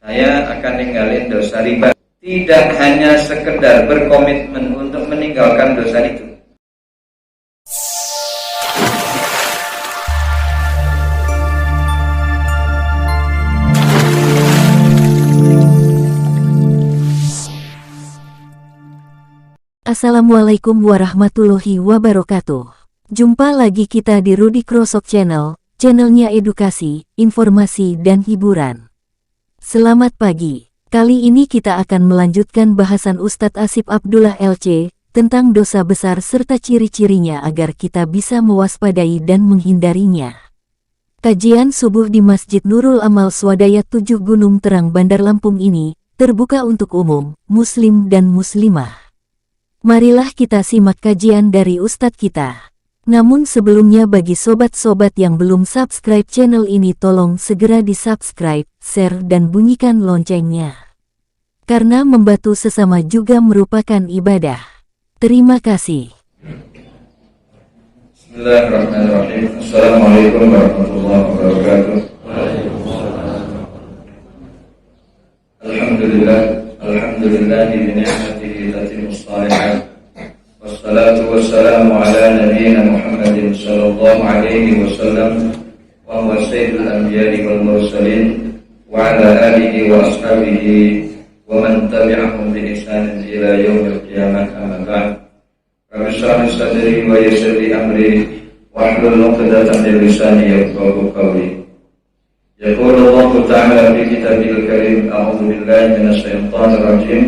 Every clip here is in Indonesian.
saya akan ninggalin dosa riba. Tidak hanya sekedar berkomitmen untuk meninggalkan dosa itu. Assalamualaikum warahmatullahi wabarakatuh. Jumpa lagi kita di Rudy Krosok Channel, channelnya edukasi, informasi, dan hiburan. Selamat pagi. Kali ini kita akan melanjutkan bahasan Ustadz Asip Abdullah LC tentang dosa besar serta ciri-cirinya agar kita bisa mewaspadai dan menghindarinya. Kajian subuh di Masjid Nurul Amal Swadaya 7 Gunung Terang Bandar Lampung ini terbuka untuk umum, muslim dan muslimah. Marilah kita simak kajian dari Ustadz kita. Namun sebelumnya bagi sobat-sobat yang belum subscribe channel ini tolong segera di-subscribe, share dan bunyikan loncengnya. Karena membantu sesama juga merupakan ibadah. Terima kasih. Bismillahirrahmanirrahim. Assalamualaikum warahmatullahi wabarakatuh. Alhamdulillah bi ni'matihi tatimmus shalihat. Wassalatu wassalamu ala nabiyyina Muhammadin sallallahu alaihi wasallam wa huwa sayyidul anbiya'i wal mursalin wa ala alihi wa ashabihi wa man tabi'ahum bi ihsanin ila yaumil qiyamah amma ba'd. Rabbi shrah li sadri wa yassir li amri wahlul 'uqdatam min lisani yafqahu qawli. Yaqulu Allah ta'ala fi kitabil karim a'udzu billahi minasy syaithanir rajim.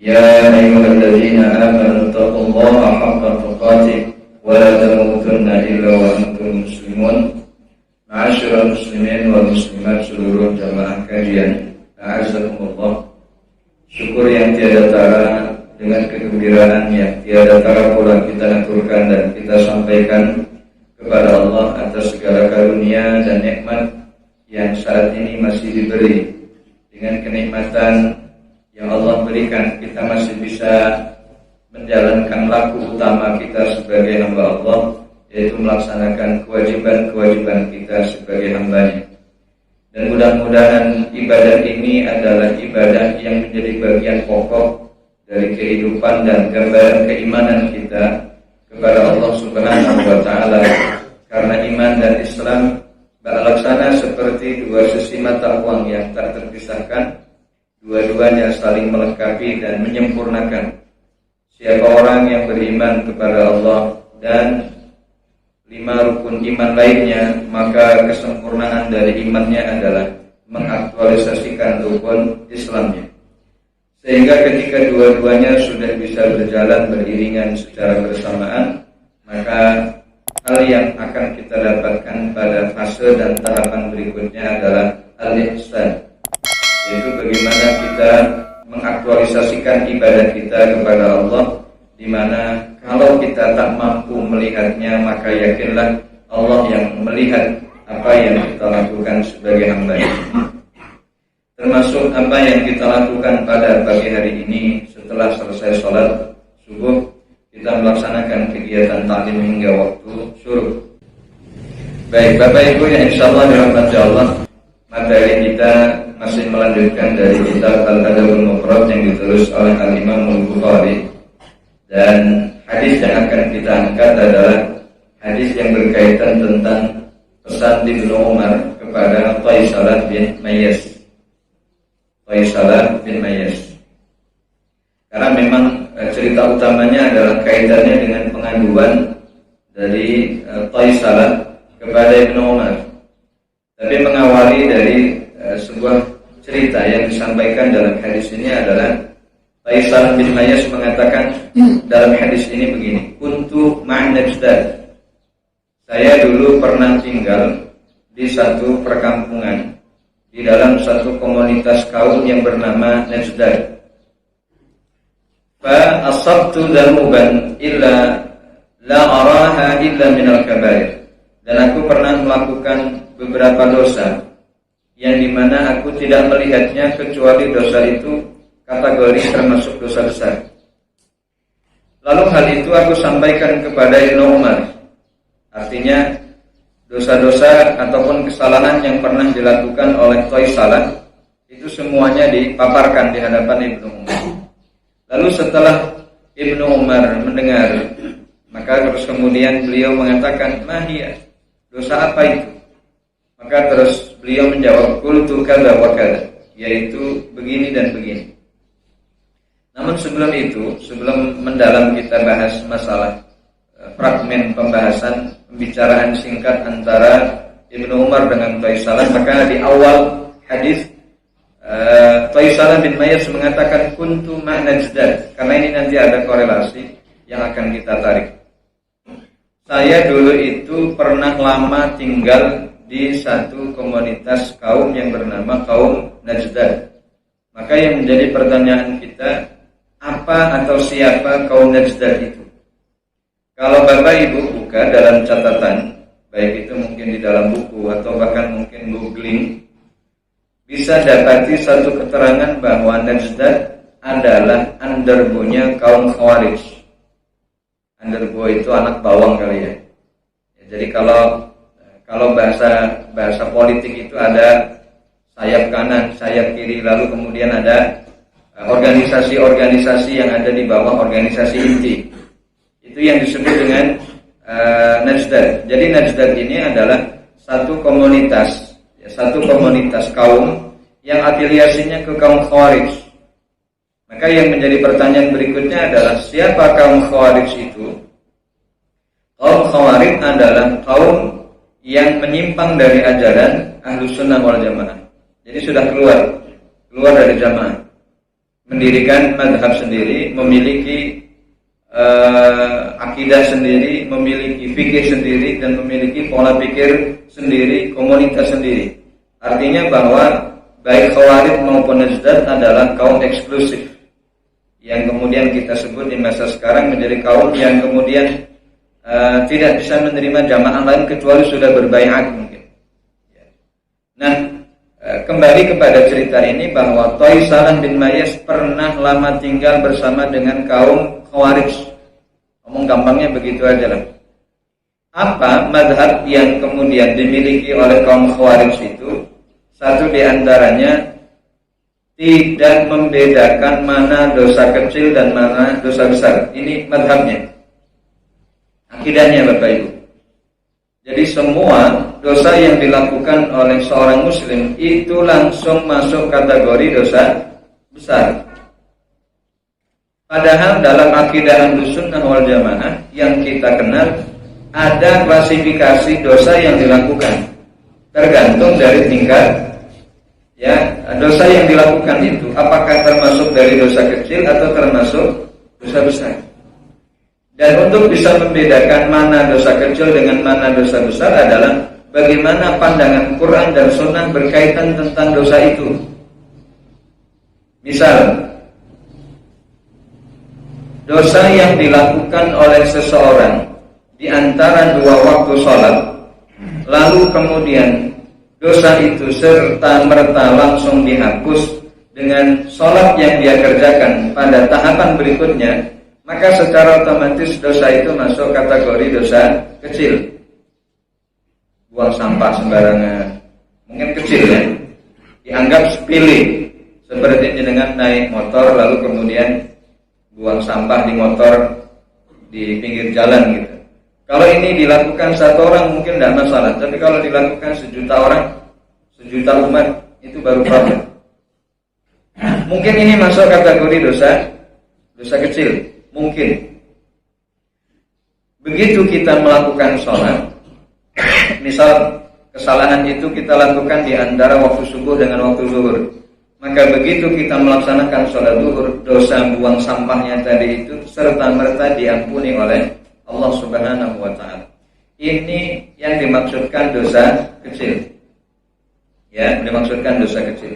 يا أيها الذين آمنوا اتقوا الله حق تقاته ولا تموتن إلا وأنتم مسلمون. Ma'asyiral muslimin wal muslimat seluruh jamaah kajian, a'azzakumullah. Syukur yang tiada tara dengan kegembiraan yang tiada tara pula kita aturkan dan kita sampaikan kepada Allah atas segala karunia dan nikmat yang saat ini masih diberi. Dengan kenikmatan yang Allah berikan, kita masih bisa menjalankan laku utama kita sebagai hamba Allah, yaitu melaksanakan kewajiban-kewajiban kita sebagai hamba-Nya. Dan mudah-mudahan ibadah ini adalah ibadah yang menjadi bagian pokok dari kehidupan dan gambaran keimanan kita kepada Allah Subhanahu wa Ta'ala. Karena iman dan Islam laksana seperti dua sisi mata uang yang tak terpisahkan. Dua-duanya saling melengkapi dan menyempurnakan. Siapa orang yang beriman kepada Allah dan 5 rukun iman lainnya, maka kesempurnaan dari imannya adalah mengaktualisasikan rukun Islamnya. Sehingga ketika dua-duanya sudah bisa berjalan beriringan secara bersamaan, maka hal yang akan kita dapatkan pada fase dan tahapan berikutnya adalah al-ihsan, yaitu bagaimana kita mengaktualisasikan ibadah kita kepada Allah, di mana kalau kita tak mampu melihatnya, maka yakinlah Allah yang melihat apa yang kita lakukan sebagai hamba-Nya. Termasuk apa yang kita lakukan pada pagi hari ini setelah selesai sholat subuh, kita melaksanakan kegiatan taklim hingga waktu syuruk. Baik Bapak Ibu yang insyaallah dirahmati Allah, materi kita masih melanjutkan dari kitab Al-Adabul Mufrad yang ditulis oleh Al-Imam Al-Bukhari. Dan hadis yang akan kita angkat adalah hadis yang berkaitan tentang pesan Ibnu Umar kepada Faisalah bin Mayyas. Karena memang cerita utamanya adalah kaitannya dengan pengaduan dari Faisalah kepada Ibnu Umar. Tapi mengawali dari sebuah cerita yang disampaikan dalam hadis ini adalah Faisal bin Mayyas mengatakan dalam hadis ini begini, kuntu ma'an Najdad. Saya dulu pernah tinggal di satu perkampungan, di dalam satu komunitas kaum yang bernama Najdad. Fa asabtu dhanuban illa la araha illa minal kabair. Dan aku pernah melakukan beberapa dosa yang dimana aku tidak melihatnya kecuali dosa itu kategori termasuk dosa besar. Lalu hal itu aku sampaikan kepada Ibnu Umar. Artinya dosa-dosa ataupun kesalahan yang pernah dilakukan oleh Faisalah Itu semuanya dipaparkan di hadapan Ibnu Umar. Lalu setelah Ibnu Umar mendengar, maka terus kemudian beliau mengatakan, "Mahia, dosa apa itu?" Maka terus beliau menjawab, "Qultu kadza wa kadza," yaitu begini dan begini. Namun sebelum itu, sebelum mendalam kita bahas masalah fragmen pembicaraan singkat antara Ibnu Umar dengan Thaisalah, maka di awal hadis Thaisalah bin Mayas mengatakan kuntu ma'najdad, karena ini nanti ada korelasi yang akan kita tarik. Saya dulu itu pernah lama tinggal di satu komunitas kaum yang bernama kaum Najdad. Maka yang menjadi pertanyaan kita, apa atau siapa kaum Najdad itu? Kalau Bapak Ibu buka dalam catatan, baik itu mungkin di dalam buku atau bahkan mungkin googling, bisa dapati satu keterangan bahwa Najdad adalah underbo-nya kaum Khawarij. Underbo itu anak bawang kali ya. Jadi kalau bahasa politik itu ada sayap kanan, sayap kiri, lalu kemudian ada organisasi-organisasi yang ada di bawah organisasi inti. Itu yang disebut dengan Najdad. Jadi Najdad ini adalah satu komunitas kaum yang afiliasinya ke kaum Khawarij. Maka yang menjadi pertanyaan berikutnya adalah siapa kaum Khawarij itu? Kaum Khawarij adalah kaum yang menyimpang dari ajaran Ahlus Sunnah wal Jamaah. Jadi sudah keluar dari jamaah, mendirikan madhab sendiri, memiliki akidah sendiri, memiliki fikih sendiri, dan memiliki pola pikir sendiri, komunitas sendiri. Artinya bahwa baik Khawarij maupun Najdad adalah kaum eksklusif, yang kemudian kita sebut di masa sekarang menjadi kaum yang kemudian tidak bisa menerima jamaah lain kecuali sudah berbaiat mungkin. Nah, kembali kepada cerita ini bahwa Thaisalah bin Mayas pernah lama tinggal bersama dengan kaum Khawarij. Ngomong gampangnya begitu aja lah. Apa madhab yang kemudian dimiliki oleh kaum Khawarij itu? Satu di antaranya tidak membedakan mana dosa kecil dan mana dosa besar. Ini madhabnya, akidahnya Bapak Ibu. Jadi semua dosa yang dilakukan oleh seorang muslim itu langsung masuk kategori dosa besar. Padahal dalam akidah Ahlus Sunnah wal Jamaah yang kita kenal ada klasifikasi dosa yang dilakukan tergantung dari tingkat dosa yang dilakukan itu apakah termasuk dari dosa kecil atau termasuk dosa besar. Dan untuk bisa membedakan mana dosa kecil dengan mana dosa besar adalah bagaimana pandangan Quran dan Sunnah berkaitan tentang dosa itu. Misal, dosa yang dilakukan oleh seseorang di antara dua waktu sholat, lalu kemudian dosa itu serta-merta langsung dihapus dengan sholat yang dia kerjakan pada tahapan berikutnya, maka secara otomatis dosa itu masuk kategori dosa kecil. Buang sampah sembarangan, mungkin kecil ya, dianggap sepele, seperti dengan naik motor lalu kemudian buang sampah di motor di pinggir jalan gitu. Kalau ini dilakukan satu orang mungkin tidak masalah, tapi kalau dilakukan sejuta orang, sejuta umat, itu baru problem. Mungkin ini masuk kategori dosa kecil, mungkin. Begitu kita melakukan sholat, misal kesalahan itu kita lakukan di antara waktu subuh dengan waktu zuhur, maka begitu kita melaksanakan sholat zuhur, dosa buang sampahnya tadi itu serta-merta diampuni oleh Allah Subhanahu wa Ta'ala. Ini yang dimaksudkan dosa kecil. Ya, dimaksudkan dosa kecil.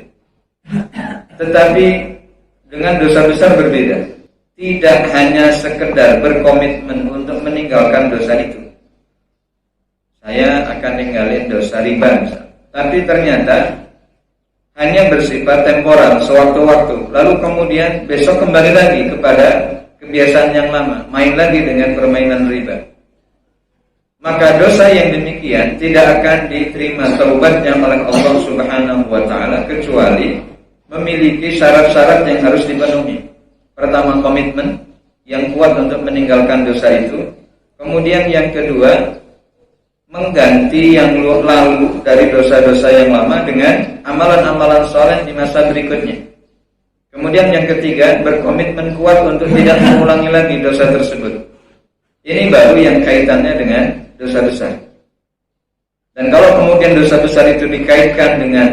Tetapi dengan dosa besar berbeda. Tidak hanya sekedar berkomitmen untuk meninggalkan dosa itu. Saya akan ninggalin dosa riba misal. Tapi ternyata hanya bersifat temporal, sewaktu-waktu. Lalu kemudian besok kembali lagi kepada kebiasaan yang lama, main lagi dengan permainan riba. Maka dosa yang demikian tidak akan diterima taubatnya oleh Allah Subhanahu wa Ta'ala kecuali memiliki syarat-syarat yang harus dipenuhi. Pertama, komitmen yang kuat untuk meninggalkan dosa itu. Kemudian yang kedua, mengganti yang lalu dari dosa-dosa yang lama dengan amalan-amalan soleh di masa berikutnya. Kemudian yang ketiga, berkomitmen kuat untuk tidak mengulangi lagi dosa tersebut. Ini baru yang kaitannya dengan dosa besar. Dan kalau kemudian dosa besar itu dikaitkan dengan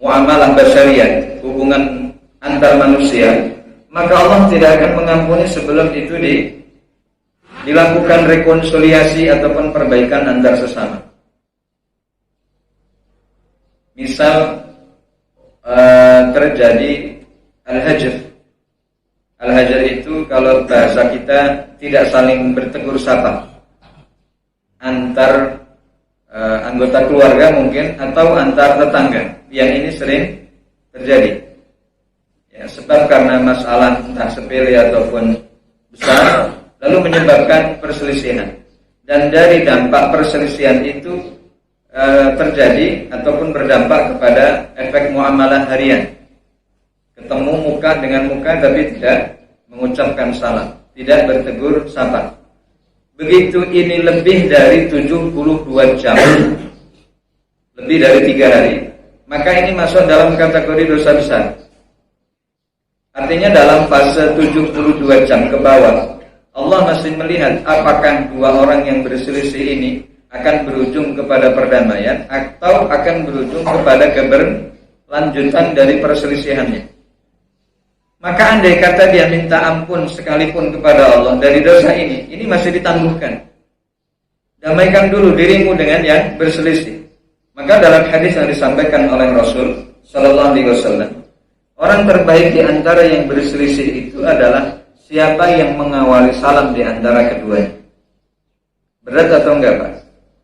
muamalah basyariyah, hubungan antar manusia, maka Allah tidak akan mengampuni sebelum itu dilakukan rekonsiliasi ataupun perbaikan antar sesama. Misal terjadi al-hajr. Al-hajr itu kalau bahasa kita tidak saling bertegur sapa antar anggota keluarga mungkin atau antar tetangga. Yang ini sering terjadi. Ya, sebab karena masalah entah sepele ataupun besar, lalu menyebabkan perselisihan. Dan dari dampak perselisihan itu terjadi ataupun berdampak kepada efek muamalah harian. Ketemu muka dengan muka tapi tidak mengucapkan salam, tidak bertegur sapa. Begitu ini lebih dari 72 jam, lebih dari 3 hari, maka ini masuk dalam kategori dosa besar. Artinya dalam fase 72 jam ke bawah, Allah masih melihat apakah dua orang yang berselisih ini akan berujung kepada perdamaian atau akan berujung kepada keberlanjutan dari perselisihannya. Maka andai kata dia minta ampun sekalipun kepada Allah dari dosa ini masih ditangguhkan. Damaikan dulu dirimu dengan yang berselisih. Maka dalam hadis yang disampaikan oleh Rasul Sallallahu Alaihi Wasallam, orang terbaik di antara yang berselisih itu adalah siapa yang mengawali salam di antara keduanya. Berat atau enggak, Pak?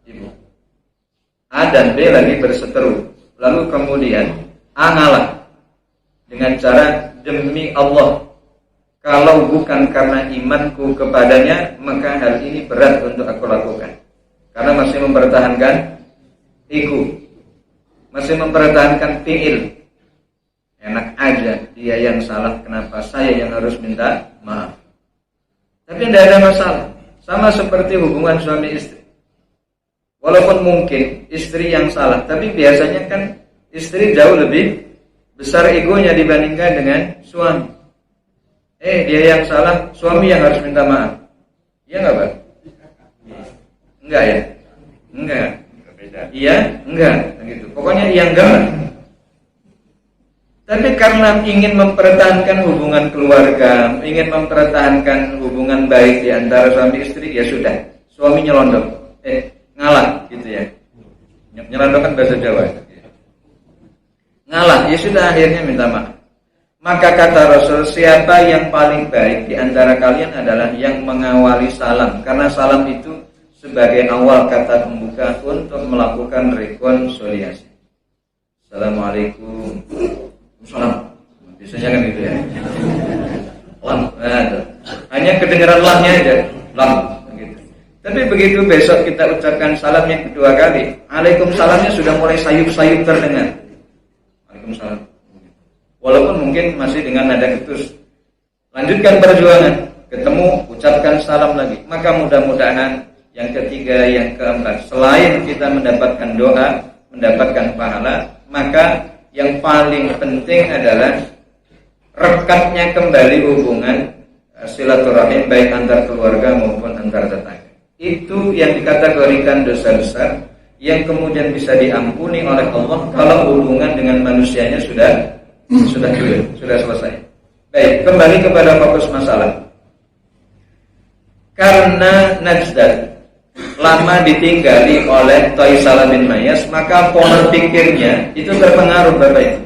Ibu. A dan B lagi berseteru. Lalu kemudian A ngalah dengan cara, demi Allah, kalau bukan karena imanku kepadanya, maka hal ini berat untuk aku lakukan. Karena masih mempertahankan ego, masih mempertahankan fi'il. Enak aja dia yang salah, kenapa saya yang harus minta maaf? Tapi tidak ada masalah. Sama seperti hubungan suami istri. Walaupun mungkin istri yang salah, tapi biasanya kan istri jauh lebih besar egonya dibandingkan dengan suami. Dia yang salah, suami yang harus minta maaf. Iya enggak, Pak? Enggak ya? Enggak. Iya? Enggak. Gitu. Pokoknya iya enggak lah. Tapi karena ingin mempertahankan hubungan keluarga, ingin mempertahankan hubungan baik di antara suami istri, ya sudah. Suami nyelondong. Ngalah gitu ya. Nyelondong kan bahasa Jawa. Ngalah, ya sudah akhirnya minta maaf. Maka kata Rasul, siapa yang paling baik di antara kalian adalah yang mengawali salam. Karena salam itu sebagai awal kata pembuka untuk melakukan rekonsiliasi. Assalamualaikum. Salam. Biasanya kan gitu ya. Lam. Hanya kedengaran lamnya aja. Lam. Gitu. Tapi begitu besok kita ucapkan salam yang kedua kali, Waalaikumsalamnya sudah mulai sayup-sayup terdengar. Waalaikumsalam. Walaupun mungkin masih dengan nada ketus. Lanjutkan perjuangan. Ketemu, ucapkan salam lagi. Maka mudah-mudahan yang ketiga, yang keempat, selain kita mendapatkan doa, mendapatkan pahala, maka yang paling penting adalah rekatnya kembali hubungan silaturahim baik antar keluarga maupun antar tetangga. Itu yang dikategorikan dosa besar yang kemudian bisa diampuni oleh Allah kalau hubungan dengan manusianya sudah clear, sudah selesai. Baik, kembali kepada fokus masalah. Karena Najdad lama ditinggali oleh Thaisalah bin Mayas, maka pola pikirnya itu terpengaruh, Bapak Ibu.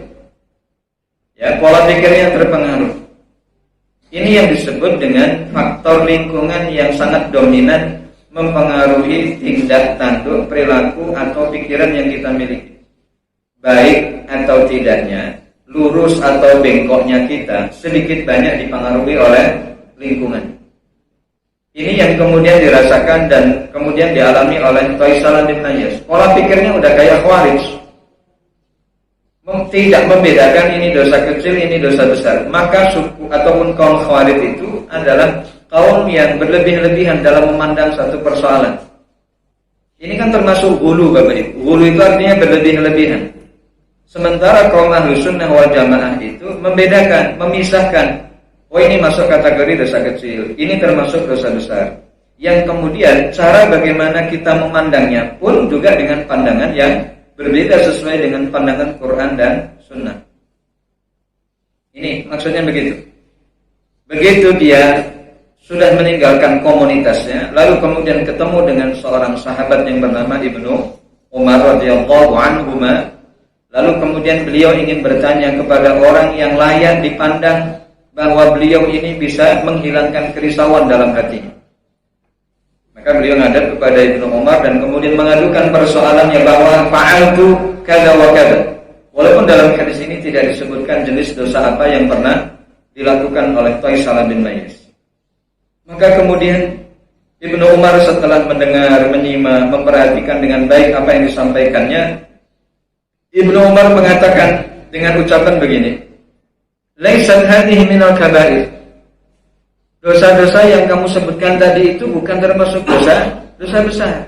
Ya, pola pikirnya terpengaruh. Ini yang disebut dengan faktor lingkungan yang sangat dominan mempengaruhi tindak tanduk, perilaku atau pikiran yang kita miliki. Baik atau tidaknya, lurus atau bengkoknya kita sedikit banyak dipengaruhi oleh lingkungan. Ini yang kemudian dirasakan dan kemudian dialami oleh Thaisalah bin Mayas. Pola pikirnya udah kayak Khawarij. tidak membedakan ini dosa kecil, ini dosa besar, maka suku ataupun kaum Khawarij itu adalah kaum yang berlebih-lebihan dalam memandang satu persoalan. Ini kan termasuk ghulu, Bapak Ibu. Ghulu itu artinya berlebih-lebihan. Sementara kaum Ahlus Sunnah wal Jamaah itu membedakan, memisahkan. Oh, ini masuk kategori dosa kecil, ini termasuk dosa besar. Yang kemudian cara bagaimana kita memandangnya pun juga dengan pandangan yang berbeda sesuai dengan pandangan Quran dan Sunnah. Ini maksudnya begitu. Begitu dia sudah meninggalkan komunitasnya, lalu kemudian ketemu dengan seorang sahabat yang bernama Ibnu Umar radhiyallahu anhu, lalu kemudian beliau ingin bertanya kepada orang yang layak dipandang bahwa beliau ini bisa menghilangkan kerisauan dalam hatinya. Maka beliau menghadap kepada Ibnu Umar dan kemudian mengadukan persoalannya bahwa fa'altu kada wa kada. Walaupun dalam hadis ini tidak disebutkan jenis dosa apa yang pernah dilakukan oleh Thaisalah bin Mayis. Maka kemudian Ibnu Umar setelah mendengar, menyimak, memperhatikan dengan baik apa yang disampaikannya, Ibnu Umar mengatakan dengan ucapan begini, "Laisat hadhihi minal kaba'ir." Dosa-dosa yang kamu sebutkan tadi itu bukan termasuk dosa besar.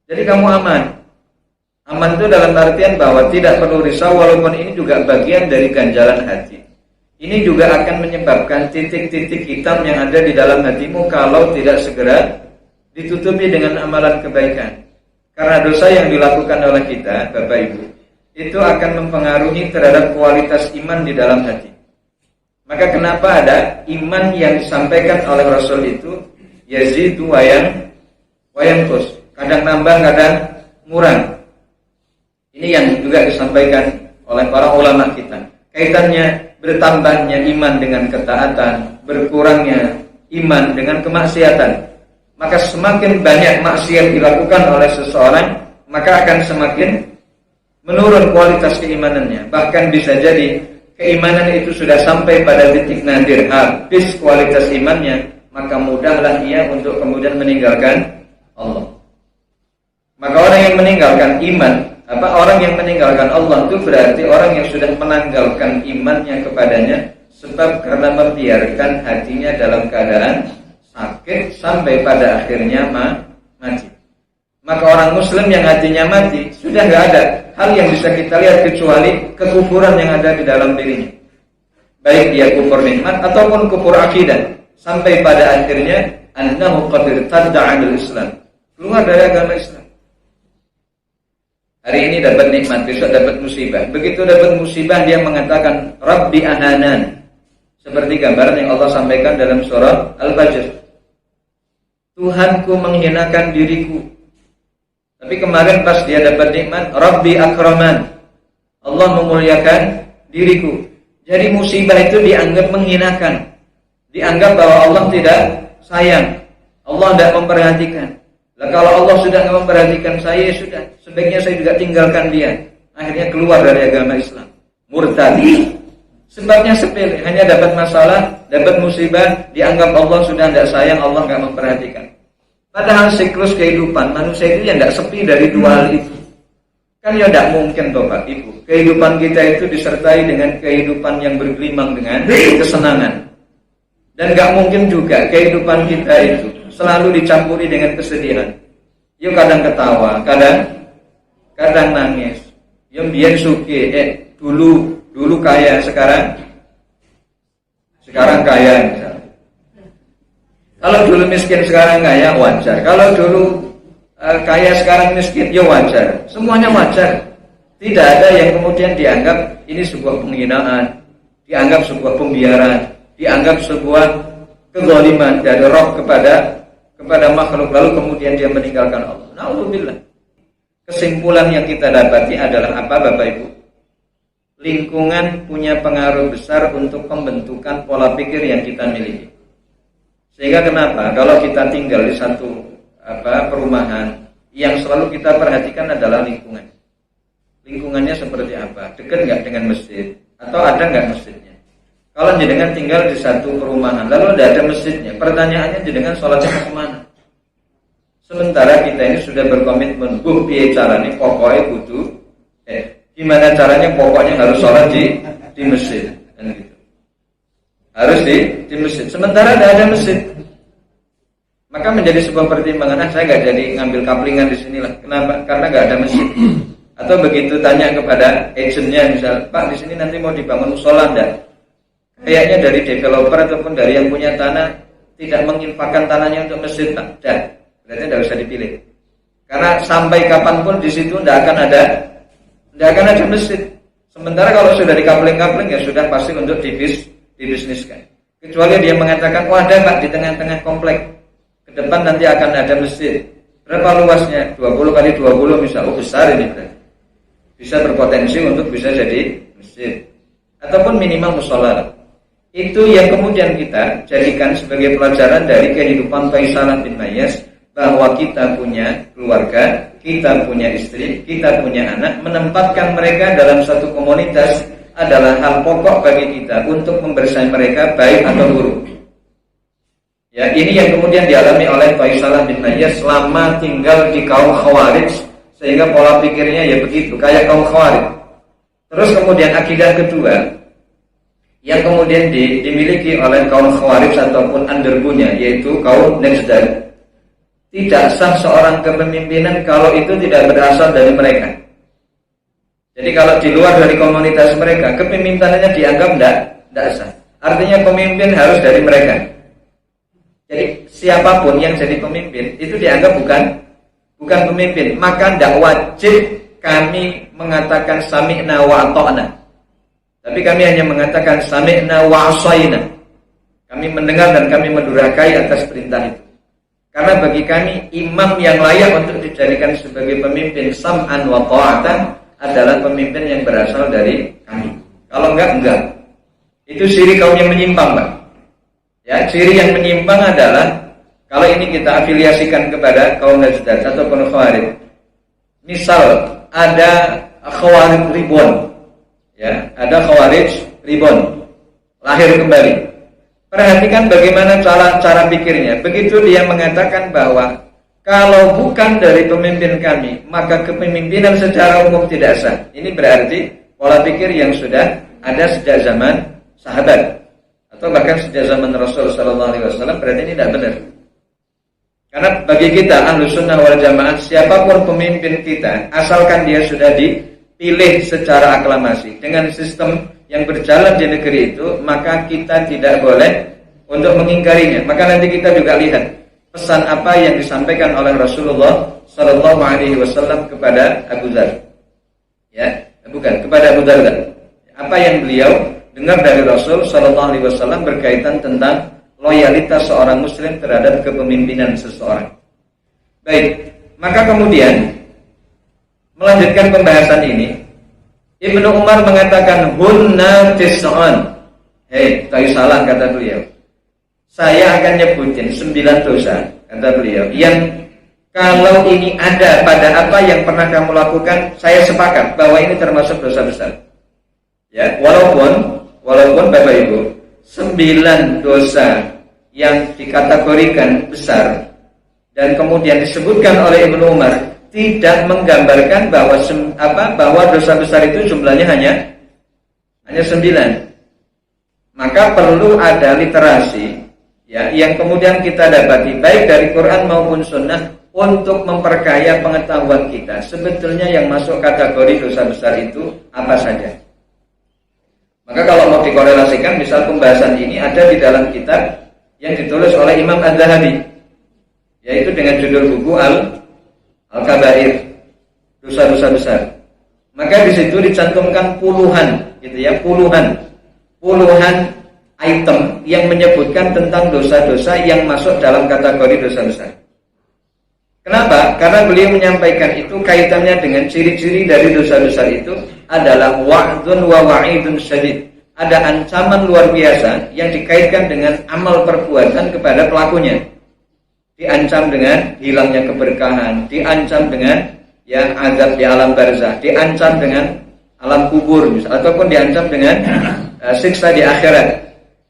Jadi kamu aman. Aman itu dalam artian bahwa tidak perlu risau, walaupun ini juga bagian dari ganjalan hati. Ini juga akan menyebabkan titik-titik hitam yang ada di dalam hatimu kalau tidak segera ditutupi dengan amalan kebaikan. Karena dosa yang dilakukan oleh kita, Bapak Ibu, itu akan mempengaruhi terhadap kualitas iman di dalam hati. Maka kenapa ada iman yang disampaikan oleh Rasul itu yazidu wa yanqus, kadang nambah, kadang kurang. Ini yang juga disampaikan oleh para ulama kita. Kaitannya bertambahnya iman dengan ketaatan, berkurangnya iman dengan kemaksiatan. Maka semakin banyak maksiat dilakukan oleh seseorang, maka akan semakin menurun kualitas keimanannya. Bahkan bisa jadi keimanan itu sudah sampai pada titik nadir, habis kualitas imannya, maka mudahlah ia untuk kemudian meninggalkan Allah. Maka orang yang meninggalkan iman, orang yang meninggalkan Allah itu berarti orang yang sudah menanggalkan imannya kepadanya, sebab karena membiarkan hatinya dalam keadaan sakit sampai pada akhirnya mati. Maka orang Muslim yang hatinya mati, sudah tidak ada hal yang bisa kita lihat kecuali kekufuran yang ada di dalam dirinya. Baik dia kufur nikmat ataupun kufur akidah, sampai pada akhirnya annahu qad irtadda 'anil Islam, keluar dari agama Islam. Hari ini dapat nikmat, besok dapat musibah. Begitu dapat musibah dia mengatakan Rabbi ahanan, seperti gambaran yang Allah sampaikan dalam surah Al-Fajr. Tuhanku menghinakan diriku. Tapi kemarin pas dia dapat nikmat, Rabbi akraman, Allah memuliakan diriku. Jadi musibah itu dianggap menghinakan, dianggap bahwa Allah tidak sayang, Allah tidak memperhatikan. Nah, kalau Allah sudah tidak memperhatikan saya, sudah, sebaiknya saya juga tinggalkan dia. Akhirnya keluar dari agama Islam, murtad. Sebabnya sepele, hanya dapat masalah, dapat musibah, dianggap Allah sudah tidak sayang, Allah tidak memperhatikan. Padahal siklus kehidupan manusia itu yang tidak sepi dari dua hal itu. Kan ya tidak mungkin Bapak Ibu, kehidupan kita itu disertai dengan kehidupan yang bergelimang dengan kesenangan. Dan tidak mungkin juga kehidupan kita itu selalu dicampuri dengan kesedihan. Yuk kadang ketawa, kadang nangis. Yang biar suki, dulu kaya, sekarang kaya misalnya. Kalau dulu miskin sekarang kaya, wajar. Kalau dulu kaya sekarang miskin, ya wajar. Semuanya wajar. Tidak ada yang kemudian dianggap ini sebuah penghinaan, dianggap sebuah pembiaran, dianggap sebuah kezaliman dari roh kepada makhluk, lalu kemudian dia meninggalkan Allah. Na'udzubillah. Kesimpulan yang kita dapati adalah apa Bapak Ibu? Lingkungan punya pengaruh besar untuk pembentukan pola pikir yang kita miliki. Sehingga kenapa? Kalau kita tinggal di satu perumahan, yang selalu kita perhatikan adalah lingkungan. Lingkungannya seperti apa? Dekat nggak dengan masjid? Atau ada nggak masjidnya? Kalau jenengan tinggal di satu perumahan, lalu tidak ada masjidnya, pertanyaannya jenengan sholatnya kemana? Sementara kita ini sudah berkomitmen, piye carane pokoknya Gimana caranya? Pokoknya harus sholat di masjid, kan gitu. Harus di masjid. Sementara tidak ada masjid, maka menjadi sebuah pertimbangan. Saya nggak jadi ngambil kaplingan di sinilah. Kenapa? Karena nggak ada masjid. Atau begitu tanya kepada agentnya, misal, Pak, di sini nanti mau dibangun musola enggak? Kayaknya dari developer ataupun dari yang punya tanah tidak menginfakkan tanahnya untuk masjid, Pak. Dah, berarti tidak usah dipilih. Karena sampai kapanpun di situ tidak akan ada masjid. Sementara kalau sudah dikapling-kapling ya sudah pasti untuk dibisniskan. Kecuali dia mengatakan, oh ada Pak di tengah-tengah komplek, ke depan nanti akan ada masjid. Berapa luasnya? 20 kali 20 misal. Oh besar ini berarti. Bisa berpotensi untuk bisa jadi masjid. Ataupun minimal musola. Itu yang kemudian kita jadikan sebagai pelajaran dari kehidupan Faisalah bin Mayyas, bahwa kita punya keluarga, kita punya istri, kita punya anak, menempatkan mereka dalam satu komunitas adalah hal pokok bagi kita untuk membersamai mereka baik atau buruk. Ya, ini yang kemudian dialami oleh Faisalah bin Mayyas selama tinggal di kaum Khawarij, sehingga pola pikirnya ya begitu, kayak kaum Khawarij. Terus kemudian akidah kedua yang kemudian dimiliki oleh kaum Khawarij ataupun undergunya, yaitu kaum Najdan. Tidak sah seorang kepemimpinan kalau itu tidak berasal dari mereka. Jadi kalau di luar dari komunitas mereka, kepemimpinannya dianggap tidak sah. Artinya pemimpin harus dari mereka. Jadi siapapun yang jadi pemimpin itu dianggap bukan pemimpin. Maka tidak wajib kami mengatakan sami'na wa ata'na. Tapi kami hanya mengatakan sami'na wa asaina. Kami mendengar dan kami mendurhakai atas perintah itu. Karena bagi kami imam yang layak untuk dijadikan sebagai pemimpin sam'an wa ta'atan adalah pemimpin yang berasal dari kami. Kalau enggak. Itu ciri kaum yang menyimpang, Pak. Ya, ciri yang menyimpang adalah kalau ini kita afiliasikan kepada kaum Najdan ataupun Khawarij. Misal ada Khawarij Ribon. Ya, ada Khawarij Ribon. Lahir kembali. Perhatikan bagaimana cara pikirnya. Begitu dia mengatakan bahwa kalau bukan dari pemimpin kami, maka kepemimpinan secara umum tidak sah. Ini berarti pola pikir yang sudah ada sejak zaman sahabat atau bahkan sejak zaman Rasul sallallahu alaihi wasallam. Berarti ini tidak benar. Karena bagi kita Ahlus Sunnah wal Jamaah, siapapun pemimpin kita, asalkan dia sudah dipilih secara aklamasi dengan sistem yang berjalan di negeri itu, maka kita tidak boleh untuk mengingkarinya. Maka nanti kita juga lihat pesan apa yang disampaikan oleh Rasulullah sallallahu alaihi wasallam kepada Abu Dzar. Ya, bukan, kepada Abu Darda. Apa yang beliau dengar dari Rasul sallallahu alaihi wasallam berkaitan tentang loyalitas seorang muslim terhadap kepemimpinan seseorang. Baik, maka kemudian melanjutkan pembahasan ini, Ibnu Umar mengatakan hunna tis'un. Hei, tak salah kata beliau. Saya akan nyebutin 9 dosa, kata beliau, yang kalau ini ada pada apa yang pernah kamu lakukan, saya sepakat bahwa ini termasuk dosa besar. Ya, walaupun Bapak Ibu, 9 dosa yang dikategorikan besar dan kemudian disebutkan oleh Ibnu Umar tidak menggambarkan bahwa dosa besar itu jumlahnya hanya 9. Maka perlu ada literasi ya yang kemudian kita dapati baik dari Quran maupun Sunnah untuk memperkaya pengetahuan kita. Sebetulnya yang masuk kategori dosa besar itu apa saja? Maka kalau mau dikorelasikan, misal pembahasan ini ada di dalam kitab yang ditulis oleh Imam Az-Zahabi, yaitu dengan judul buku Al-Kabair, dosa-dosa besar. Maka di situ dicantumkan puluhan item yang menyebutkan tentang dosa-dosa yang masuk dalam kategori dosa besar. Kenapa? Karena beliau menyampaikan itu kaitannya dengan ciri-ciri dari dosa besar itu adalah wa'dun wa wa'idun syadid. Ada ancaman luar biasa yang dikaitkan dengan amal perbuatan kepada pelakunya. Diancam dengan hilangnya keberkahan, diancam dengan azab di alam barzah, diancam dengan alam kubur ataupun diancam dengan siksa di akhirat.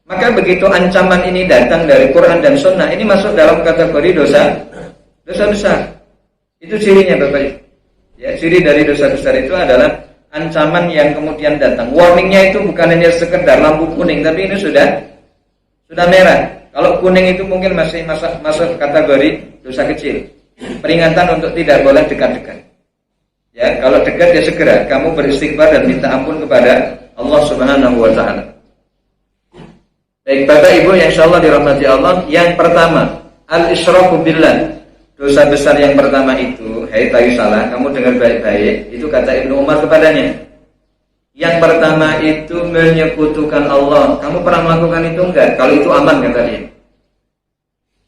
Maka begitu ancaman ini datang dari Quran dan Sunnah, ini masuk dalam kategori dosa besar. Itu cirinya Bapak Ibu. Ya, ciri dari dosa besar itu adalah ancaman yang kemudian datang. Warningnya itu bukan hanya sekedar lampu kuning, tapi ini sudah merah. Kalau kuning itu mungkin masih masuk kategori dosa kecil. Peringatan untuk tidak boleh dekat-dekat. Ya, kalau dekat ya segera kamu beristighfar dan minta ampun kepada Allah Subhanahu wa taala. Baik Bapak Ibu yang insyaallah dirahmati Allah, yang pertama, al-isyraku billah. Dosa besar yang pertama itu, hai tahu salah, kamu dengar baik-baik, itu kata Ibnu Umar kepadanya. Yang pertama itu menyekutukan Allah. Kamu pernah melakukan itu enggak? Kalau itu aman kata dia.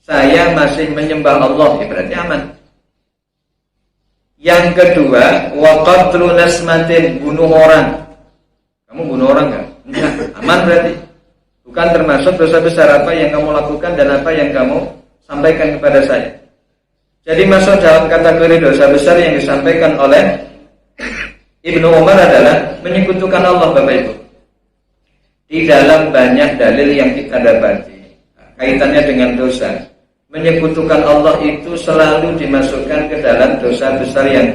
Saya masih menyembah Allah, ya berarti aman. Yang kedua, wa qatlu nasmatin, bunuh orang. Kamu bunuh orang enggak? Enggak, aman berarti. Bukan termasuk dosa besar apa yang kamu lakukan dan apa yang kamu sampaikan kepada saya. Jadi masuk dalam kategori dosa besar yang disampaikan oleh Ibnu Umar adalah menyekutukan Allah Bapak Ibu. Di dalam banyak dalil yang kita dapati kaitannya dengan dosa, menyekutukan Allah itu selalu dimasukkan ke dalam dosa besar yang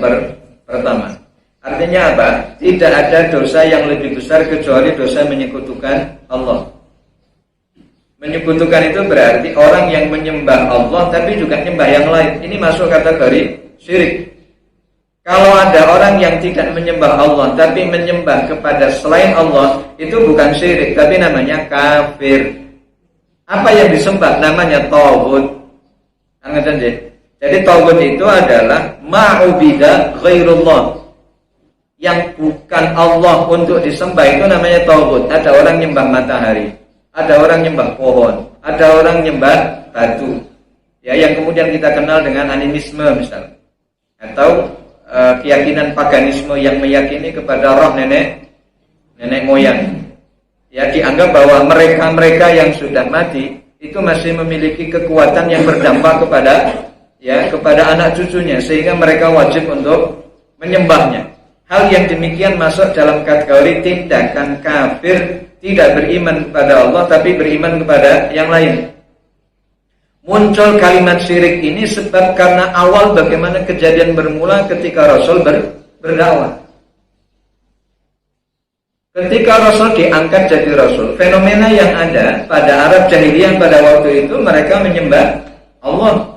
pertama. Artinya apa? Tidak ada dosa yang lebih besar kecuali dosa menyekutukan Allah. Menyekutukan itu berarti orang yang menyembah Allah tapi juga menyembah yang lain. Ini masuk kategori syirik. Kalau ada orang yang tidak menyembah Allah tapi menyembah kepada selain Allah, itu bukan syirik tapi namanya kafir. Apa yang disembah namanya taghut. Jadi taghut itu adalah ma'ubida ghairullah. Yang bukan Allah untuk disembah itu namanya taghut. Ada orang nyembah matahari, ada orang nyembah pohon, ada orang nyembah batu. Ya, yang kemudian kita kenal dengan animisme misalnya. Atau keyakinan paganisme yang meyakini kepada roh nenek moyang. Ya, dianggap bahwa mereka yang sudah mati itu masih memiliki kekuatan yang berdampak kepada anak cucunya, sehingga mereka wajib untuk menyembahnya. Hal yang demikian masuk dalam kategori tindakan kafir, tidak beriman kepada Allah tapi beriman kepada yang lain. Muncul kalimat syirik ini sebab karena awal bagaimana kejadian bermula ketika Rasul berdakwah. Ketika Rasul diangkat jadi Rasul, fenomena yang ada pada Arab Jahiliyah pada waktu itu, mereka menyembah Allah.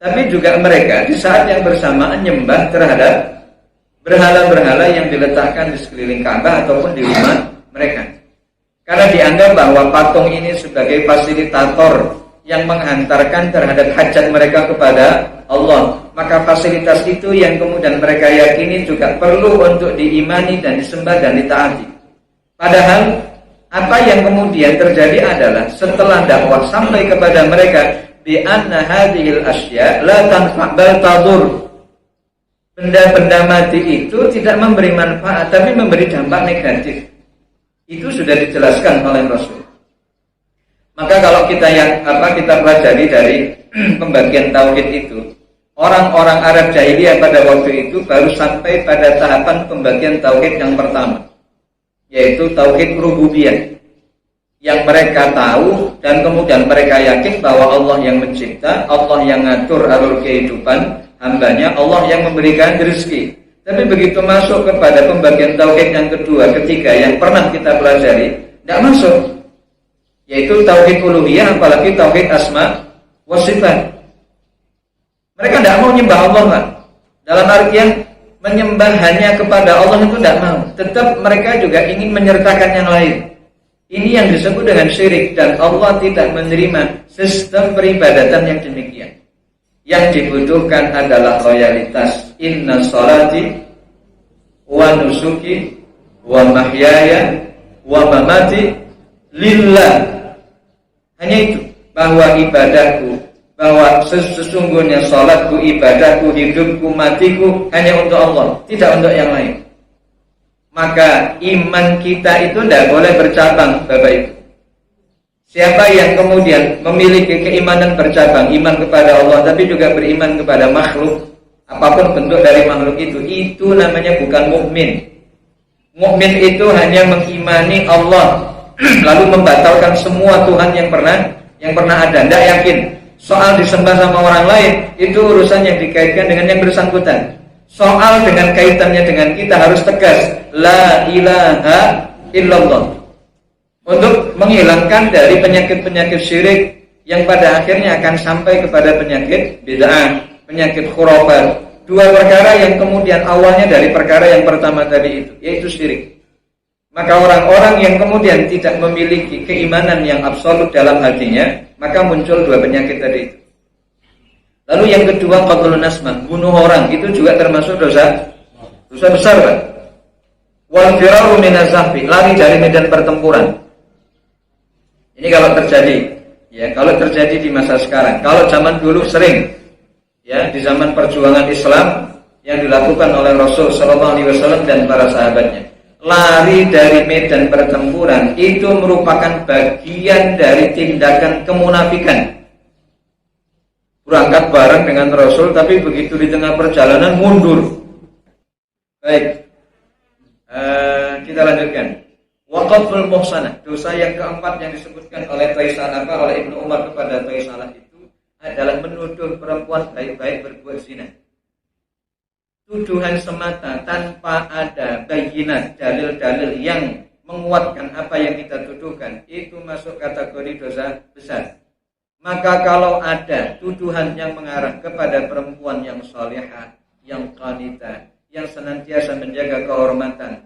Tapi juga mereka di saat yang bersamaan menyembah terhadap berhala-berhala yang diletakkan di sekeliling Ka'bah ataupun di rumah mereka. Karena dianggap bahwa patung ini sebagai fasilitator yang menghantarkan terhadap hajat mereka kepada Allah. Maka fasilitas itu yang kemudian mereka yakini juga perlu untuk diimani dan disembah dan ditaati. Padahal apa yang kemudian terjadi adalah setelah dakwah sampai kepada mereka bi anna hadhil asya la tanfa' bal tadur. Benda-benda mati itu tidak memberi manfaat tapi memberi dampak negatif. Itu sudah dijelaskan oleh Rasul. Maka kalau kita pelajari dari pembagian tauhid itu, orang-orang Arab Jahiliyah pada waktu itu baru sampai pada tahapan pembagian tauhid yang pertama, yaitu tauhid rububiyah. Yang mereka tahu dan kemudian mereka yakin bahwa Allah yang mencipta, Allah yang ngatur alur kehidupan hambanya, Allah yang memberikan rezeki. Tapi begitu masuk kepada pembagian tauhid yang kedua, ketiga yang pernah kita pelajari, tidak masuk. Yaitu tauhid uluhiyah, apalagi tauhid asma wa sifat. Mereka tidak mau menyembah Allah, Pak. Dalam artian menyembah hanya kepada Allah itu tidak mau. Tetap mereka juga ingin menyertakan yang lain. Ini yang disebut dengan syirik, dan Allah tidak menerima sistem peribadatan yang demikian. Yang dibutuhkan adalah loyalitas. Inna sholati wa nusuki wa mahyaya wa mamati lillah. Hanya itu, bahwa ibadahku, bahwa sesungguhnya salatku, ibadahku, hidupku, matiku hanya untuk Allah, tidak untuk yang lain. Maka iman kita itu tidak boleh bercabang, Bapak Ibu. Siapa yang kemudian memiliki keimanan bercabang, iman kepada Allah tapi juga beriman kepada makhluk, apapun bentuk dari makhluk itu namanya bukan mukmin. Mukmin itu hanya mengimani Allah lalu membatalkan semua Tuhan yang pernah ada. Tidak yakin soal disembah sama orang lain, itu urusan yang dikaitkan dengan yang bersangkutan. soal dengan kaitannya dengan kita harus tegas la ilaha illallah untuk menghilangkan dari penyakit-penyakit syirik yang pada akhirnya akan sampai kepada penyakit bid'ah, penyakit khurafat. Dua perkara yang kemudian awalnya dari perkara yang pertama tadi itu, yaitu syirik. Maka orang-orang yang kemudian tidak memiliki keimanan yang absolut dalam hatinya, maka muncul dua penyakit tadi itu. Lalu yang kedua, qatlun nasma, bunuh orang, itu juga termasuk dosa besar, Pak. Wal firaru minaz zahfi, lari dari medan pertempuran. Ini kalau terjadi di masa sekarang. Kalau zaman dulu sering, ya, di zaman perjuangan Islam yang dilakukan oleh Rasul sallallahu alaihi wasallam dan para sahabatnya. Lari dari medan pertempuran itu merupakan bagian dari tindakan kemunafikan. Berangkat bareng dengan Rasul, tapi begitu di tengah perjalanan mundur. Baik, kita lanjutkan. Waqaful muhsanah, dosa yang keempat yang disebutkan oleh Ibnu Umar kepada Taisalah itu adalah menuduh perempuan baik-baik berbuat zina. Tuduhan semata tanpa ada bayinat, dalil-dalil yang menguatkan apa yang kita tuduhkan, itu masuk kategori dosa besar. Maka kalau ada tuduhan yang mengarah kepada perempuan yang salihah, yang qanitah, yang senantiasa menjaga kehormatan,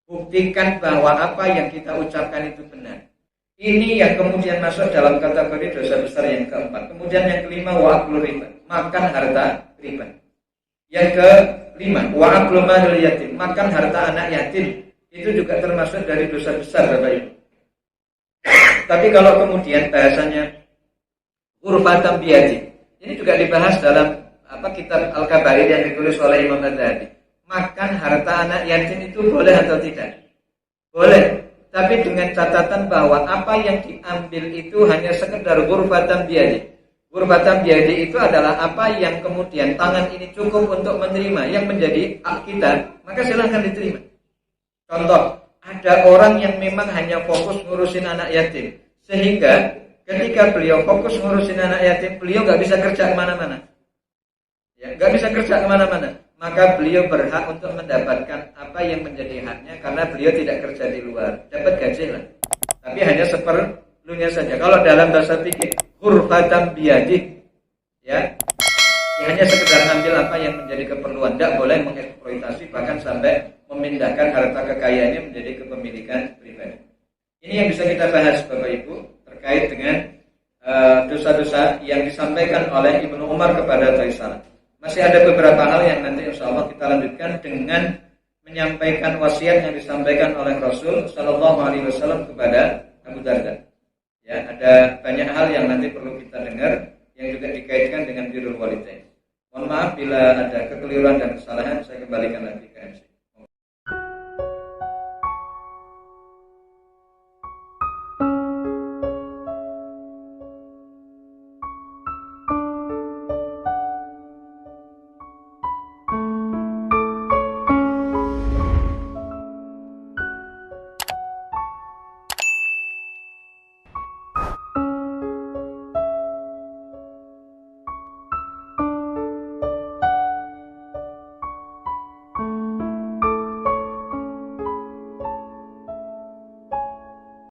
buktikan bahwa apa yang kita ucapkan itu benar. Ini yang kemudian masuk dalam kategori dosa besar yang keempat. Kemudian yang kelima, wa'aklur riba, makan harta riba. Yang kelima, wa'aklur malil yatim, makan harta anak yatim. Itu juga termasuk dari dosa besar, Bapak Ibu. Tapi kalau kemudian bahasanya Ghurfatan biyadi, ini juga dibahas dalam kitab Al-Kabair yang ditulis oleh Imam Az-Zahabi. Makan harta anak yatim itu boleh atau tidak? Boleh, tapi dengan catatan bahwa apa yang diambil itu hanya sekedar ghurfatan biyadi. Ghurfatan biyadi itu adalah apa yang kemudian tangan ini cukup untuk menerima yang menjadi hak kita, maka silahkan diterima. Contoh, ada orang yang memang hanya fokus ngurusin anak yatim, sehingga ketika beliau fokus ngurusin anak yatim, beliau nggak bisa kerja kemana-mana. Ya, nggak bisa kerja kemana-mana. Maka beliau berhak untuk mendapatkan apa yang menjadi haknya karena beliau tidak kerja di luar. Dapat gaji lah. Tapi hanya seperlunya saja. Kalau dalam bahasa fikih, ghurfatan biyadi, ya hanya sekedar ambil apa yang menjadi keperluan. Tidak boleh mengeksploitasi, bahkan sampai memindahkan harta kekayaannya menjadi kepemilikan pribadi. Ini yang bisa kita bahas, Bapak Ibu, terkait dengan dosa-dosa yang disampaikan oleh Ibnu Umar kepada Taisalah. Masih ada beberapa hal yang nanti insya Allah kita lanjutkan dengan menyampaikan wasiat yang disampaikan oleh Rasul Sallallahu Alaihi Wasallam kepada Abu Darda. Ya, ada banyak hal yang nanti perlu kita dengar yang juga dikaitkan dengan birrul walidain. Mohon maaf bila ada kekeliruan dan kesalahan, saya kembalikan lagi ke MC.